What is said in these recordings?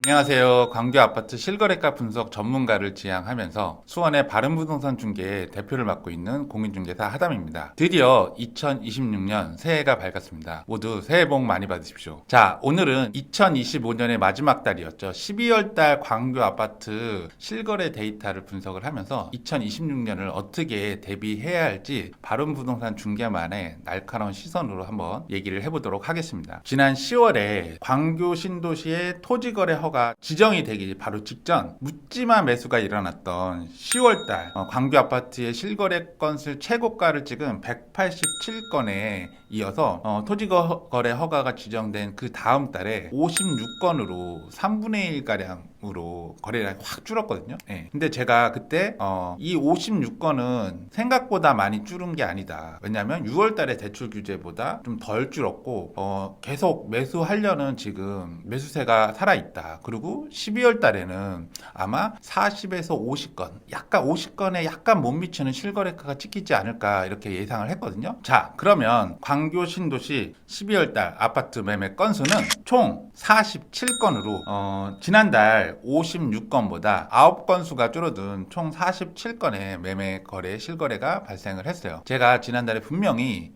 안녕하세요. 광교 아파트 실거래가 분석 전문가를 지향하면서 수원의 바른부동산 중개 대표를 맡고 있는 공인중개사 하담입니다. 드디어 2026년 새해가 밝았습니다. 모두 새해 복 많이 받으십시오. 자, 오늘은 2025년의 마지막 달이었죠. 12월 달 광교 아파트 실거래 데이터를 분석을 하면서 2026년을 어떻게 대비해야 할지 바른부동산 중개만의 날카로운 시선으로 한번 얘기를 해보도록 하겠습니다. 지난 10월에 광교 신도시의 토지거래 허가 지정이 되기 바로 직전 묻지마 매수가 일어났던 10월달 광교 아파트의 실거래 건수 최고가를 찍은 187건에 이어서 토지거래 허가가 지정된 그 다음 달에 56건으로 3분의 1가량으로 거래량이 확 줄었거든요. 네. 근데 제가 그때 이 56건은 생각보다 많이 줄은 게 아니다. 왜냐하면 6월 달에 대출 규제보다 좀 덜 줄었고 계속 매수하려는 지금 매수세가 살아있다. 그리고 12월 달에는 아마 40에서 50건, 약간 50건에 약간 못 미치는 실거래가가 찍히지 않을까 이렇게 예상을 했거든요. 자, 그러면 광교 신도시 12월 달 아파트 매매 건수는 총 47건으로 지난달 56건보다 9건수가 줄어든 총 47건의 매매 거래 실거래가 발생을 했어요. 제가 지난달에 분명히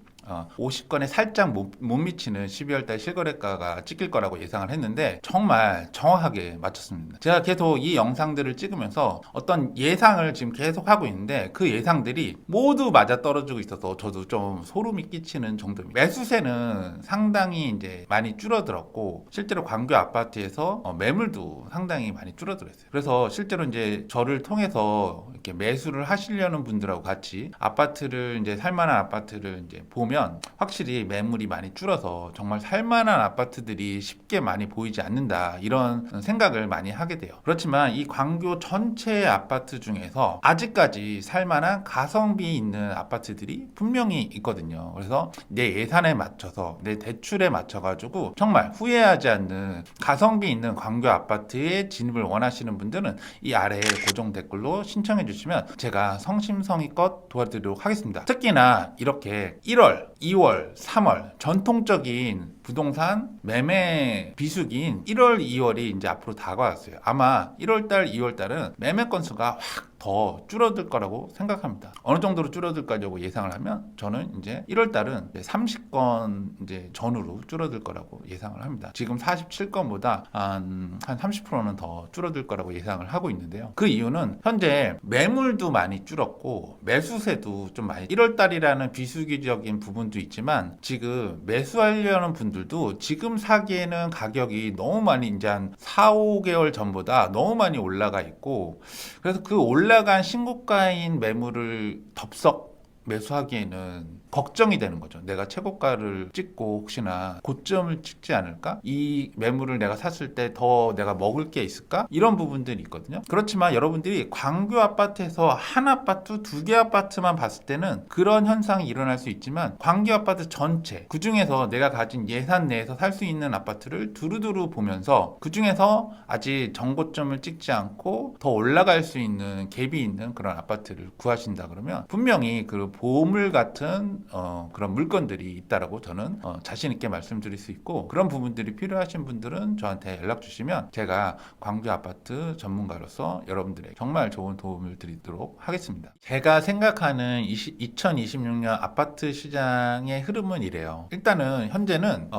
50건에 살짝 못 미치는 12월달 실거래가가 찍힐 거라고 예상을 했는데 정말 정확하게 맞췄습니다. 제가 계속 이 영상들을 찍으면서 어떤 예상을 지금 계속 하고 있는데 그 예상들이 모두 맞아 떨어지고 있어서 저도 좀 소름이 끼치는 정도입니다. 매수세는 상당히 이제 많이 줄어들었고 실제로 광교 아파트에서 매물도 상당히 많이 줄어들었어요. 그래서 실제로 이제 저를 통해서 이렇게 매수를 하시려는 분들하고 같이 아파트를 이제 살만한 아파트를 이제 보면 확실히 매물이 많이 줄어서 정말 살만한 아파트들이 쉽게 많이 보이지 않는다 이런 생각을 많이 하게 돼요. 그렇지만 이 광교 전체 아파트 중에서 아직까지 살만한 가성비 있는 아파트들이 분명히 있거든요. 그래서 내 예산에 맞춰서 내 대출에 맞춰 가지고 정말 후회하지 않는 가성비 있는 광교 아파트에 진입을 원하시는 분들은 이 아래에 고정 댓글로 신청해 주시면 제가 성심성의껏 도와드리도록 하겠습니다. 특히나 이렇게 1월 2월, 3월 전통적인 부동산 매매 비수기인 1월, 2월이 이제 앞으로 다가왔어요. 아마 1월달, 2월달은 매매 건수가 확 더 줄어들 거라고 생각합니다. 어느 정도로 줄어들 거라고 예상을 하면 저는 이제 1월달은 30건 이제 전후로 줄어들 거라고 예상을 합니다. 지금 47건보다 한 30%는 더 줄어들 거라고 예상을 하고 있는데요. 그 이유는 현재 매물도 많이 줄었고 매수세도 좀 많이 1월달이라는 비수기적인 부분도 있지만 지금 매수하려는 분들도 지금 사기에는 가격이 너무 많이 이제 한 4, 5개월 전보다 너무 많이 올라가 있고 그래서 그 올라간 신고가인 매물을 덥석 매수하기에는 걱정이 되는 거죠. 내가 최고가를 찍고 혹시나 고점을 찍지 않을까? 이 매물을 내가 샀을 때 더 내가 먹을 게 있을까? 이런 부분들이 있거든요. 그렇지만 여러분들이 광교 아파트에서 한 아파트, 두 개 아파트만 봤을 때는 그런 현상이 일어날 수 있지만 광교 아파트 전체, 그 중에서 내가 가진 예산 내에서 살 수 있는 아파트를 두루두루 보면서 그 중에서 아직 정고점을 찍지 않고 더 올라갈 수 있는 갭이 있는 그런 아파트를 구하신다 그러면 분명히 그 보물 같은 그런 물건들이 있다라고 저는 자신 있게 말씀드릴 수 있고 그런 부분들이 필요하신 분들은 저한테 연락 주시면 제가 광교 아파트 전문가로서 여러분들에게 정말 좋은 도움을 드리도록 하겠습니다. 제가 생각하는 2026년 아파트 시장의 흐름은 이래요. 일단은 현재는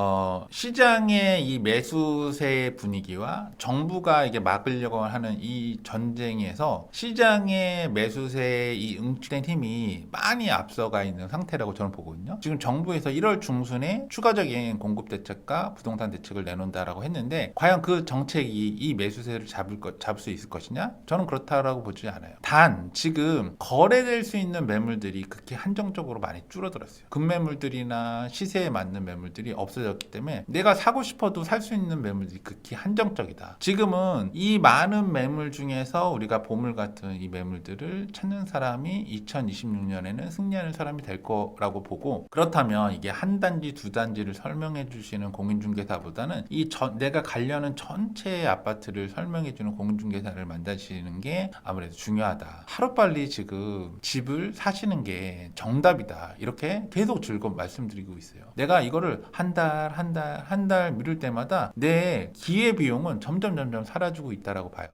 시장의 이 매수세 분위기와 정부가 이게 막으려고 하는 이 전쟁에서 시장의 매수세의 이 응축된 힘이 많이 앞서가 있는 상태라고 저는 보거든요. 지금 정부에서 1월 중순에 추가적인 공급 대책과 부동산 대책을 내놓는다라고 했는데 과연 그 정책이 이 매수세를 잡을 수 있을 것이냐? 저는 그렇다라고 보지 않아요. 단 지금 거래될 수 있는 매물들이 극히 한정적으로 많이 줄어들었어요. 급매물들이나 시세에 맞는 매물들이 없어졌기 때문에 내가 사고 싶어도 살 수 있는 매물들이 극히 한정적이다. 지금은 이 많은 매물 중에서 우리가 보물 같은 이 매물들을 찾는 사람이 2026년에는 승리하는 사람이 될 거라고 라고 보고, 그렇다면 이게 한 단지 두 단지를 설명해 주시는 공인중개사보다는 내가 가려는 전체 아파트를 설명해 주는 공인중개사를 만나시는 게 아무래도 중요하다. 하루빨리 지금 집을 사시는 게 정답이다. 이렇게 계속 즐거운 말씀드리고 있어요. 내가 이거를 한 달 미룰 때마다 내 기회비용은 점점 사라지고 있다라고 봐요.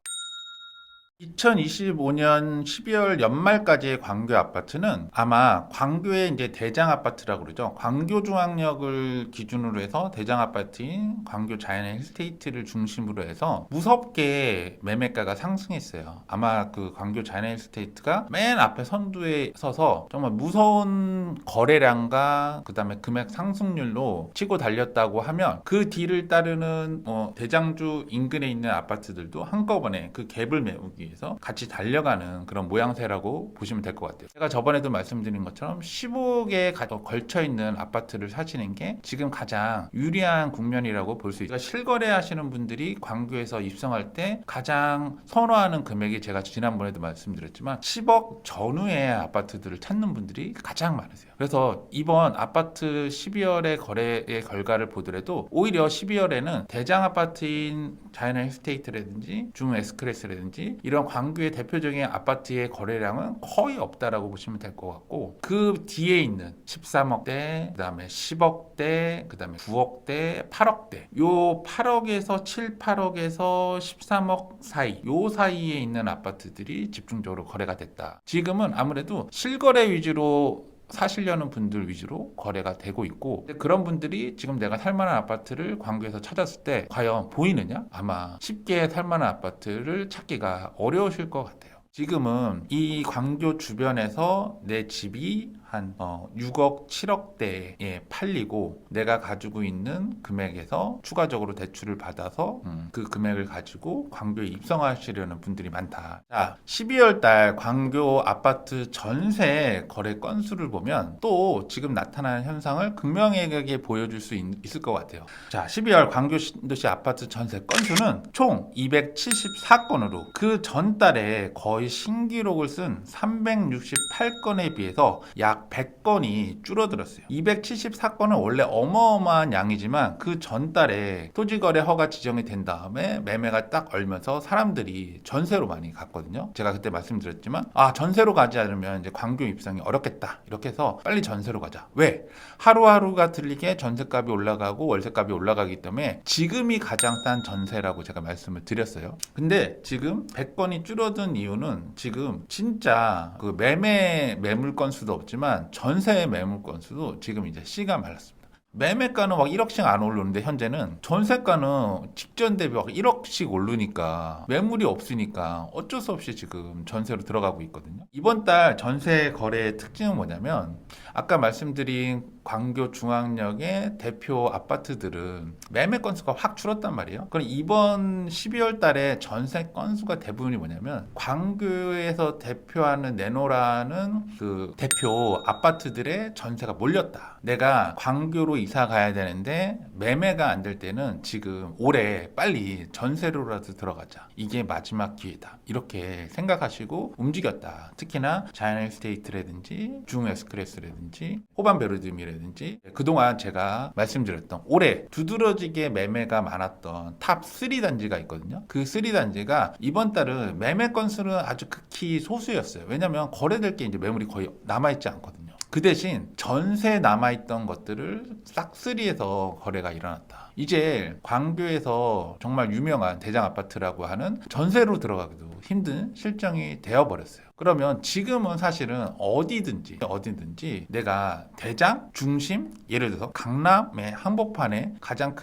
2025년 12월 연말까지의 광교 아파트는 아마 광교의 이제 대장 아파트라고 그러죠. 광교중앙역을 기준으로 해서 대장 아파트인 광교 자이언 힐스테이트를 중심으로 해서 무섭게 매매가가 상승했어요. 아마 그 광교 자이언 힐스테이트가 맨 앞에 선두에 서서 정말 무서운 거래량과 그다음에 금액 상승률로 치고 달렸다고 하면, 그 뒤를 따르는 대장주 인근에 있는 아파트들도 한꺼번에 그 갭을 메우기 위해서 같이 달려가는 그런 모양새라고 보시면 될 것 같아요. 제가 저번에도 말씀드린 것처럼 15개에 걸쳐 있는 아파트를 사시는 게 지금 가장 유리한 국면이라고 볼 수 있어요. 실거래 하시는 분들이 광교에서 입성할 때 가장 선호하는 금액이, 제가 지난번에도 말씀드렸지만 10억 전후의 아파트들을 찾는 분들이 가장 많으세요. 그래서 이번 아파트 12월의 거래의 결과를 보더라도 오히려 12월에는 대장 아파트인 자이언 힐스테이트라든지 중 에스크레스라든지 이런 광교의 대표적인 아파트의 거래량은 거의 없다라고 보시면 될 것 같고, 그 뒤에 있는 13억대, 그 다음에 10억대, 그 다음에 9억대, 8억대, 요 8억에서 7, 8억에서 13억 사이, 요 사이에 있는 아파트들이 집중적으로 거래가 됐다. 지금은 아무래도 실거래 위주로 사시려는 분들 위주로 거래가 되고 있고, 그런 분들이 지금 내가 살만한 아파트를 광교에서 찾았을 때 과연 보이느냐? 아마 쉽게 살만한 아파트를 찾기가 어려우실 것 같아요. 지금은 이 광교 주변에서 내 집이 한 6억, 7억대에 팔리고 내가 가지고 있는 금액에서 추가적으로 대출을 받아서 그 금액을 가지고 광교에 입성하시려는 분들이 많다. 자, 12월 달 광교 아파트 전세 거래 건수를 보면 또 지금 나타나는 현상을 극명하게 보여줄 수 있을 것 같아요. 자, 12월 광교 신도시 아파트 전세 건수는 총 274건으로 그 전달에 거의 신기록을 쓴 368건에 비해서 약 100건이 줄어들었어요. 274건은 원래 어마어마한 양이지만 그 전달에 토지거래 허가 지정이 된 다음에 매매가 딱 얼면서 사람들이 전세로 많이 갔거든요. 제가 그때 말씀드렸지만 전세로 가지 않으면 이제 광교 입성이 어렵겠다, 이렇게 해서 빨리 전세로 가자. 왜? 하루하루가 틀리게 전세값이 올라가고 월세값이 올라가기 때문에 지금이 가장 싼 전세라고 제가 말씀을 드렸어요. 근데 지금 100건이 줄어든 이유는 지금 진짜 그 매물 건수도 없지만 전세 매물 건수도 지금 이제 씨가 말랐습니다. 매매가는 막 1억씩 안 오르는데 현재는 전세가는 직전 대비 막 1억씩 오르니까 매물이 없으니까 어쩔 수 없이 지금 전세로 들어가고 있거든요. 이번 달 전세 거래의 특징은 뭐냐면, 아까 말씀드린 광교 중앙역의 대표 아파트들은 매매 건수가 확 줄었단 말이에요. 그럼 이번 12월 달에 전세 건수가 대부분이 뭐냐면, 광교에서 대표하는 내노라는 그 대표 아파트들의 전세가 몰렸다. 내가 광교로 이사 가야 되는데 매매가 안 될 때는 지금 올해 빨리 전세로라도 들어가자, 이게 마지막 기회다, 이렇게 생각하시고 움직였다. 특히나 자이언 힐스테이트라든지 중 에스크레스라든지 호반 베르디미라든지 그동안 제가 말씀드렸던 올해 두드러지게 매매가 많았던 탑 3단지가 있거든요. 그 3단지가 이번 달은 매매 건수는 아주 극히 소수였어요. 왜냐하면 거래될 게 이제 매물이 거의 남아있지 않거든요. 그 대신 전세 남아있던 것들을 싹쓸이해서 거래가 일어났다. 이제 광교에서 정말 유명한 대장 아파트라고 하는 전세로 들어가기도 힘든 실정이 되어버렸어요. 그러면 지금은 사실은 어디든지 내가 대장, 중심, 예를 들어서 강남의 한복판에 가장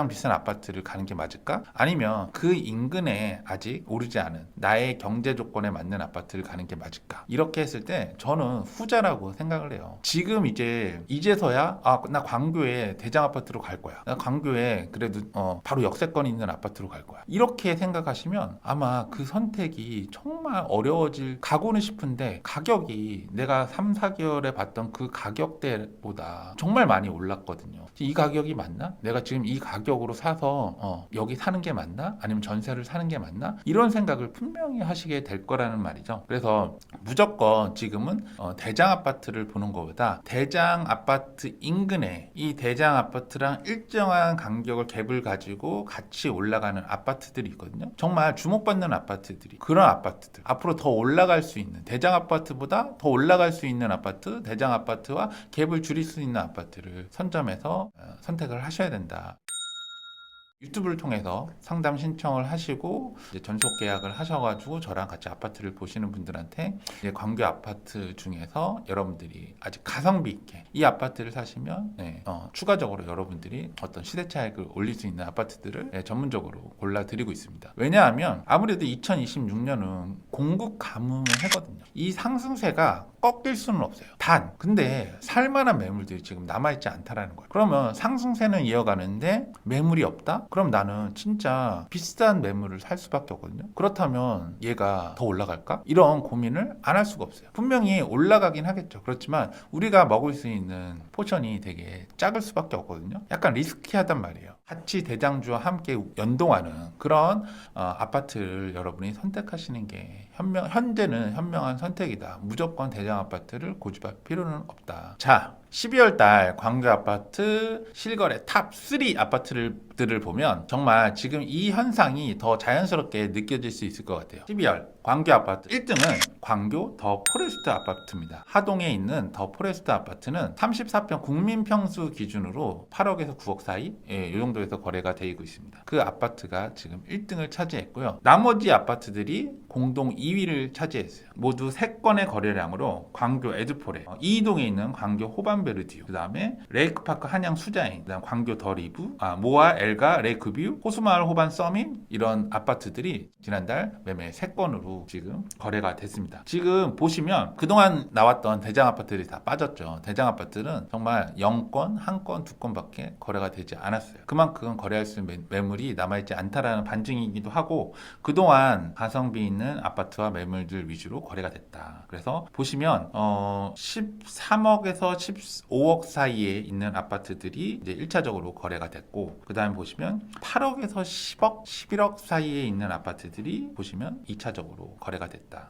비싼 아파트를 가는 게 맞을까? 아니면 그 인근에 아직 오르지 않은 나의 경제 조건에 맞는 아파트를 가는 게 맞을까? 이렇게 했을 때 저는 후자라고 생각을 해요. 지금 이제서야 나 광교에 대장 아파트로 갈 거야, 나 광교에 그래도 바로 역세권 있는 아파트로 갈 거야, 이렇게 생각하시면 아마 그 선택 선택이 정말 어려워질 가고는 싶은데 가격이 내가 3, 4개월에 봤던 그 가격대보다 정말 많이 올랐거든요. 이 가격이 맞나? 내가 지금 이 가격으로 사서 여기 사는 게 맞나? 아니면 전세를 사는 게 맞나? 이런 생각을 분명히 하시게 될 거라는 말이죠. 그래서 무조건 지금은 대장 아파트를 보는 것보다 대장 아파트 인근에 이 대장 아파트랑 일정한 간격을 갭을 가지고 같이 올라가는 아파트들이 있거든요. 정말 주목받는 아파트들이, 그런 아파트들, 앞으로 더 올라갈 수 있는, 대장 아파트보다 더 올라갈 수 있는 아파트, 대장 아파트와 갭을 줄일 수 있는 아파트를 선점해서 선택을 하셔야 된다. 유튜브를 통해서 상담 신청을 하시고 이제 전속 계약을 하셔가지고 저랑 같이 아파트를 보시는 분들한테 이제 광교 아파트 중에서 여러분들이 아직 가성비 있게 이 아파트를 사시면 추가적으로 여러분들이 어떤 시세 차익을 올릴 수 있는 아파트들을 전문적으로 골라드리고 있습니다. 왜냐하면 아무래도 2026년은 공급 가뭄을 하거든요. 이 상승세가 꺾일 수는 없어요. 근데 살만한 매물들이 지금 남아있지 않다라는 거예요. 그러면 상승세는 이어가는데 매물이 없다? 그럼 나는 진짜 비싼 매물을 살 수밖에 없거든요. 그렇다면 얘가 더 올라갈까? 이런 고민을 안 할 수가 없어요. 분명히 올라가긴 하겠죠. 그렇지만 우리가 먹을 수 있는 포션이 되게 작을 수밖에 없거든요. 약간 리스키하단 말이에요. 같이 대장주와 함께 연동하는 그런 아파트를 여러분이 선택하시는 게 현재는 현명한 선택이다. 무조건 대장 아파트를 고집할 필요는 없다. 자, 12월 달 광교 아파트 실거래 탑 3 아파트들을 보면 정말 지금 이 현상이 더 자연스럽게 느껴질 수 있을 것 같아요. 12월 광교 아파트 1등은 광교 더 포레스트 아파트입니다. 하동에 있는 더 포레스트 아파트는 34평 국민평수 기준으로 8억에서 9억 사이 이 정도에서 거래가 되고 있습니다. 그 아파트가 지금 1등을 차지했고요. 나머지 아파트들이 공동 2위를 차지했어요. 모두 3건의 거래량으로 광교 에드포레, 이동에 있는 광교 호반베르디오, 그 다음에 레이크파크 한양 수자인, 그 다음 광교 더 리브, 모아 엘가 레이크뷰, 호수마을 호반 서밋, 이런 아파트들이 지난달 매매 3건으로 지금 거래가 됐습니다. 지금 보시면 그동안 나왔던 대장 아파트들이 다 빠졌죠. 대장 아파트는 정말 0건, 1건, 2건밖에 거래가 되지 않았어요. 그만큼 거래할 수 있는 매물이 남아있지 않다라는 반증이기도 하고, 그동안 가성비 있는 아파트와 매물들 위주로 거래가 됐다. 그래서 보시면 13억에서 15억 사이에 있는 아파트들이 이제 1차적으로 거래가 됐고, 그 다음에 보시면 8억에서 10억, 11억 사이에 있는 아파트들이 보시면 2차적으로 거래가 됐다.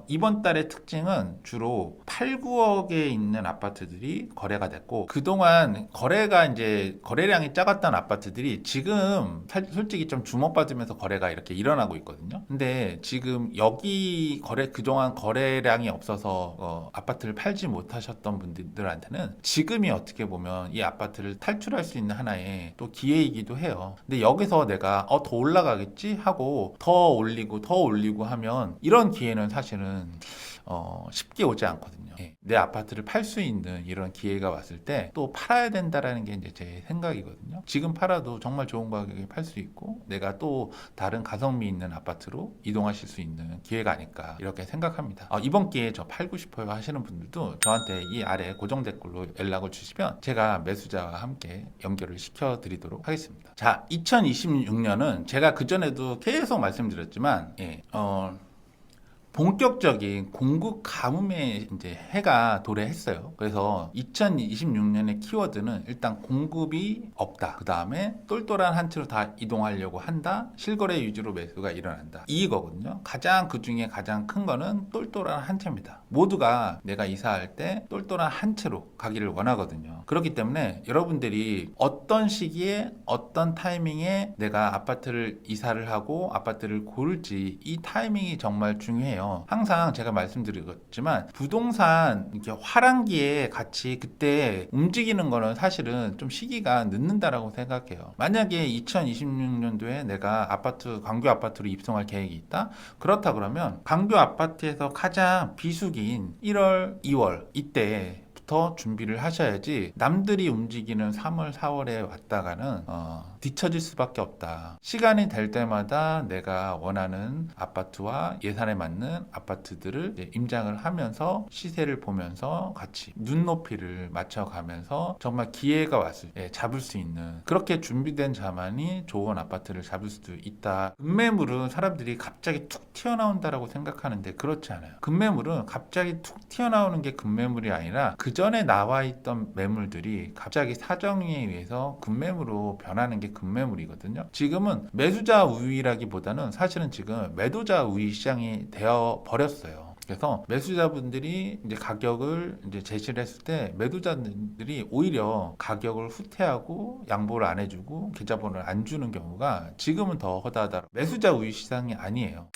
이번 달의 특징은 주로 8, 9억에 있는 아파트들이 거래가 됐고, 그동안 거래량이 작았던 아파트들이 지금 솔직히 좀 주목받으면서 거래가 이렇게 일어나고 있거든요. 근데 지금 여기 그동안 거래량이 없어서 아파트를 팔지 못하셨던 분들한테는 지금이 어떻게 보면 이 아파트를 탈출할 수 있는 하나의 또 기회이기도 해요. 근데 여기서 내가 더 올라가겠지 하고 더 올리고 하면 이런 기회는 사실은 쉽게 오지 않거든요. 내 아파트를 팔 수 있는 이런 기회가 왔을 때 또 팔아야 된다라는 게 이제 제 생각이거든요. 지금 팔아도 정말 좋은 가격에 팔 수 있고 내가 또 다른 가성비 있는 아파트로 이동하실 수 있는 기회가 아닐까 이렇게 생각합니다. 이번 기회에 저 팔고 싶어요 하시는 분들도 저한테 이 아래 고정 댓글로 연락을 주시면 제가 매수자와 함께 연결을 시켜드리도록 하겠습니다. 자, 2026년은 제가 그전에도 계속 말씀드렸지만 본격적인 공급 가뭄의 이제 해가 도래했어요. 그래서 2026년의 키워드는 일단 공급이 없다. 그 다음에 똘똘한 한 채로 다 이동하려고 한다. 실거래 위주로 매수가 일어난다. 이거거든요. 그 중에 가장 큰 거는 똘똘한 한 채입니다. 모두가 내가 이사할 때 똘똘한 한 채로 가기를 원하거든요. 그렇기 때문에 여러분들이 어떤 시기에 어떤 타이밍에 내가 아파트를 이사를 하고 아파트를 고를지 이 타이밍이 정말 중요해요. 항상 제가 말씀드렸지만 부동산 이렇게 화랑기에 같이 그때 움직이는 거는 사실은 좀 시기가 늦는다라고 생각해요. 만약에 2026년도에 내가 광교 아파트로 입성할 계획이 있다? 그렇다 그러면 광교 아파트에서 가장 비수기인 1월, 2월 이때 지금부터 준비를 하셔야지 남들이 움직이는 3월, 4월에 왔다가는 뒤처질 수밖에 없다. 시간이 될 때마다 내가 원하는 아파트와 예산에 맞는 아파트들을 이제 임장을 하면서 시세를 보면서 같이 눈높이를 맞춰가면서 정말 기회가 왔을 때 잡을 수 있는, 그렇게 준비된 자만이 좋은 아파트를 잡을 수도 있다. 급매물은 사람들이 갑자기 툭 튀어나온다라고 생각하는데 그렇지 않아요. 급매물은 갑자기 툭 튀어나오는 게 급매물이 아니라 그 전에 나와 있던 매물들이 갑자기 사정에 의해서 급매물로 변하는 게 급매물이거든요. 지금은 매수자 우위라기보다는 사실은 지금 매도자 우위 시장이 되어 버렸어요. 그래서 매수자분들이 이제 가격을 이제 제시를 했을 때 매도자들이 오히려 가격을 후퇴하고 양보를 안 해주고 계좌번호를 안 주는 경우가 지금은 더 허다하다. 매수자 우위 시장이 아니에요.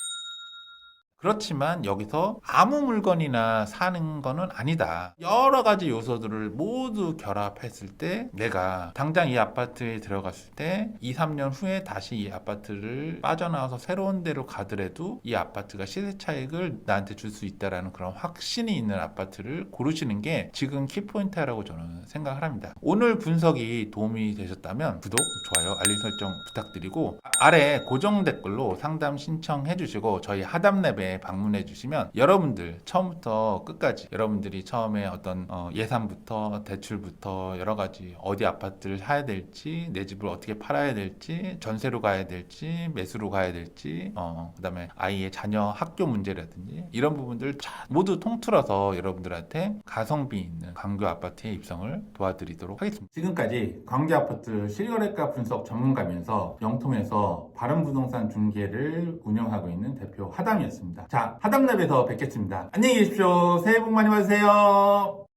그렇지만 여기서 아무 물건이나 사는 거는 아니다. 여러 가지 요소들을 모두 결합했을 때 내가 당장 이 아파트에 들어갔을 때 2, 3년 후에 다시 이 아파트를 빠져나와서 새로운 데로 가더라도 이 아파트가 시세 차익을 나한테 줄 수 있다라는 그런 확신이 있는 아파트를 고르시는 게 지금 키포인트라고 저는 생각을 합니다. 오늘 분석이 도움이 되셨다면 구독, 좋아요, 알림 설정 부탁드리고 아래 고정 댓글로 상담 신청해 주시고 저희 하담랩에 방문해 주시면 여러분들 처음부터 끝까지 여러분들이 처음에 어떤 예산부터 대출부터 여러 가지 어디 아파트를 사야 될지 내 집을 어떻게 팔아야 될지 전세로 가야 될지 매수로 가야 될지 그다음에 아이의 자녀 학교 문제라든지 이런 부분들 모두 통틀어서 여러분들한테 가성비 있는 광교 아파트의 입성을 도와드리도록 하겠습니다. 지금까지 광교 아파트 실거래가 분석 전문가면서 영통에서 바른부동산 중개를 운영하고 있는 대표 하담이었습니다. 자, 하담랩에서 뵙겠습니다. 안녕히 계십시오. 새해 복 많이 받으세요.